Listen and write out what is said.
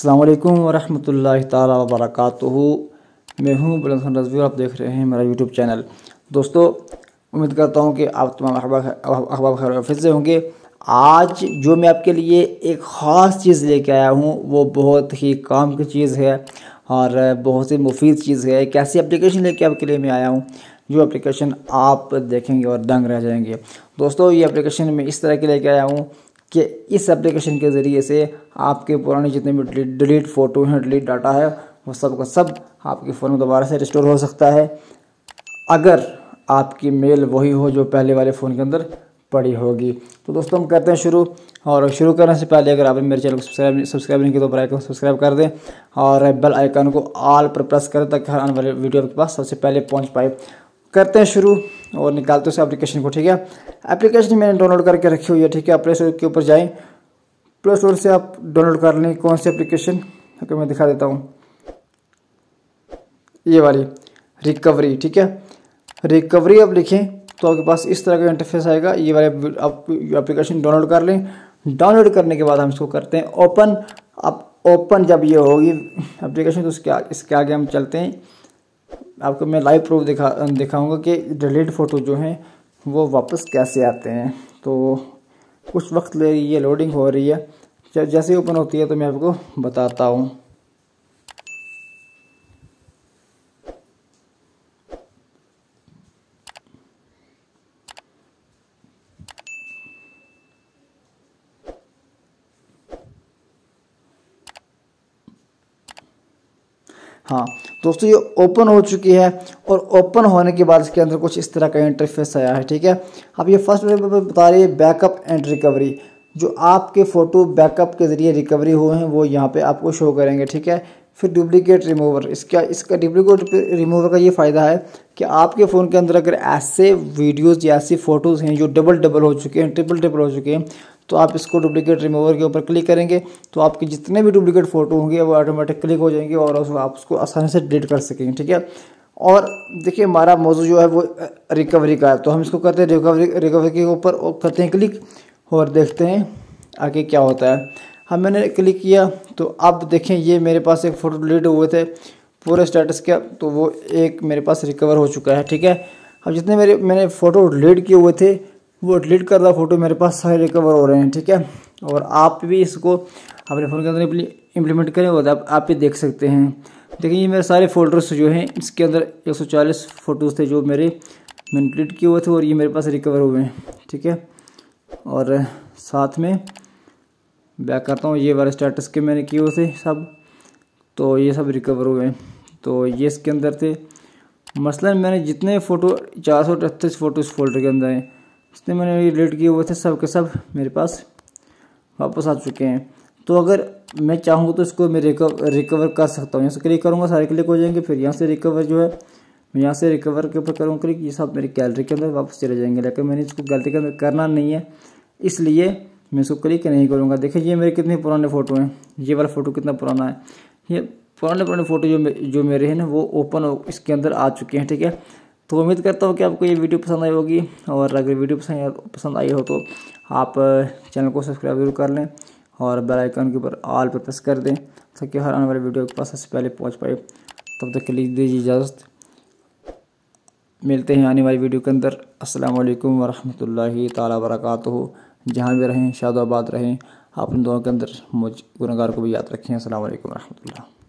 अस्सलाम वालेकुम वरहमतुल्लाहि ताला वबरकातुहू। मैं हूँ बुलंद खान रज़वी और आप देख रहे हैं मेरा यूट्यूब चैनल। दोस्तों, उम्मीद करता हूँ कि आप तमाम अहबाब खैर आफियत से होंगे। आज जो मैं आपके लिए एक ख़ास चीज़ लेके आया हूँ वो बहुत ही काम की चीज़ है और बहुत ही मुफीद चीज़ है। एक ऐसी एप्लीकेशन लेके आपके लिए मैं आया हूँ जो एप्लीकेशन आप देखेंगे और दंग रह जाएंगे। दोस्तों, ये एप्लीकेशन मैं इस तरह के लेके आया हूँ कि इस एप्लीकेशन के ज़रिए से आपके पुराने जितने भी डिलीट फ़ोटो हैं, डिलीट डाटा है, वो सब का सब आपके फ़ोन में दोबारा से रिस्टोर हो सकता है अगर आपकी मेल वही हो जो पहले वाले फ़ोन के अंदर पड़ी होगी। तो दोस्तों, हम करते हैं शुरू। और शुरू करने से पहले अगर आपने मेरे चैनल को सब्सक्राइब नहीं किया तो बेल आइकन को सब्सक्राइब कर दें और बेल आइकन को ऑल पर प्रेस करें ताकि हर आने वाले वीडियो आपके पास सबसे पहले पहुंच पाए। करते हैं शुरू और निकालते हैं उस एप्लीकेशन को। ठीक है, एप्लीकेशन मैंने डाउनलोड करके रखी हुई है। ठीक है, प्ले स्टोर के ऊपर जाएं, प्ले स्टोर से आप डाउनलोड कर लें कौन सी एप्लीकेशन। ओके, मैं दिखा देता हूँ, ये वाली रिकवरी। ठीक है, रिकवरी आप लिखें तो आपके पास इस तरह का इंटरफेस आएगा। ये वाले आप एप्लीकेशन डाउनलोड कर लें। डाउनलोड करने के बाद हम इसको करते हैं ओपन। अब ओपन जब ये होगी एप्लीकेशन तो इसके आगे हम चलते हैं। आपको मैं लाइव प्रूफ दिखाऊंगा कि डिलीट फ़ोटो जो हैं वो वापस कैसे आते हैं। तो कुछ वक्त ले रही है, लोडिंग हो रही है। जैसे ओपन होती है तो मैं आपको बताता हूँ। हाँ दोस्तों, ये ओपन हो चुकी है और ओपन होने के बाद इसके अंदर कुछ इस तरह का इंटरफेस आया है। ठीक है, अब ये फर्स्ट बता रही है बैकअप एंड रिकवरी। जो आपके फ़ोटो बैकअप के ज़रिए रिकवरी हुए हैं वो यहाँ पे आपको शो करेंगे। ठीक है, फिर डुप्लीकेट रिमूवर। इसका डुप्लीकेट रिमूवर का ये फ़ायदा है कि आपके फ़ोन के अंदर अगर ऐसे वीडियोज़ या ऐसी फ़ोटोज़ हैं जो डबल हो चुके हैं, ट्रिपल हो चुके हैं, तो आप इसको डुप्लीकेट रिमूवर के ऊपर क्लिक करेंगे तो आपके जितने भी डुप्लीकेट फ़ोटो होंगे वो ऑटोमेटिक क्लिक हो जाएंगे और आप उसको आसानी से डिलीट कर सकेंगे। ठीक है, और देखिए हमारा मौजू जो है वो रिकवरी का है, तो हम इसको करते हैं रिकवरी के ऊपर और करते हैं क्लिक और देखते हैं आगे क्या होता है। हम मैंने क्लिक किया तो अब देखें ये मेरे पास एक फ़ोटो डिलीट हुए थे पूरे स्टेटस का, तो वो एक मेरे पास रिकवर हो चुका है। ठीक है, अब जितने मैंने फ़ोटो डिलीट किए हुए थे वो डिलीट कर रहा फ़ोटो मेरे पास सारे रिकवर हो रहे हैं। ठीक है, और आप भी इसको अपने फ़ोन के अंदर इम्प्लीमेंट करें और आप भी देख सकते हैं। देखिए ये मेरे सारे फ़ोल्डर्स जो हैं इसके अंदर 140 फ़ोटोज़ थे जो मैंने डिलीट किए हुए थे और ये मेरे पास रिकवर हुए हैं। ठीक है, और साथ में बैक करता हूँ, ये वाले स्टेटस के मैंने किए हुए थे सब, तो ये सब रिकवर हुए हैं। तो ये इसके अंदर थे, मसलन मैंने जितने फ़ोटो 438 फ़ोटो इस फोल्डर के अंदर हैं, जितने मैंने डिलीट किए हुए थे सब के सब मेरे पास वापस आ चुके हैं। तो अगर मैं चाहूँ तो इसको मैं रिकवर कर सकता हूँ। यहाँ से क्लिक करूँगा, सारे क्लिक हो जाएंगे। फिर यहाँ से रिकवर जो है मैं यहाँ से रिकवर के ऊपर करूँगा क्लिक, ये सब मेरी गैलरी के अंदर वापस चले जाएंगे। लेकिन मैंने इसको गैलरी के अंदर करना नहीं है, इसलिए मैं इसको क्लिक नहीं करूँगा। देखिए ये मेरे कितने पुराने फ़ोटो हैं, ये वाला फ़ोटो कितना पुराना है। ये पुराने फ़ोटो जो मेरे हैं ना वो ओपन इसके अंदर आ चुके हैं। ठीक है, तो उम्मीद करता हूँ कि आपको ये वीडियो पसंद आई होगी और अगर वीडियो पसंद आई हो तो आप चैनल को सब्सक्राइब जरूर कर लें और बेल आइकन के ऊपर ऑल पर प्रेस कर दें ताकि हर आने वाले वीडियो के पास सबसे पहले पहुँच पाए। तब तक के लिए दीजिए इजाज़त, मिलते हैं आने वाली वीडियो के अंदर। अस्सलाम वालेकुम वरहमतुल्लाहि ताला वबरकातुहू। जहाँ भी रहें शादाबाद रहें, अपने दुआ के अंदर मुझ गुनहगार को भी याद रखें। अस्सलाम वालेकुम वरहमतुल्लाह।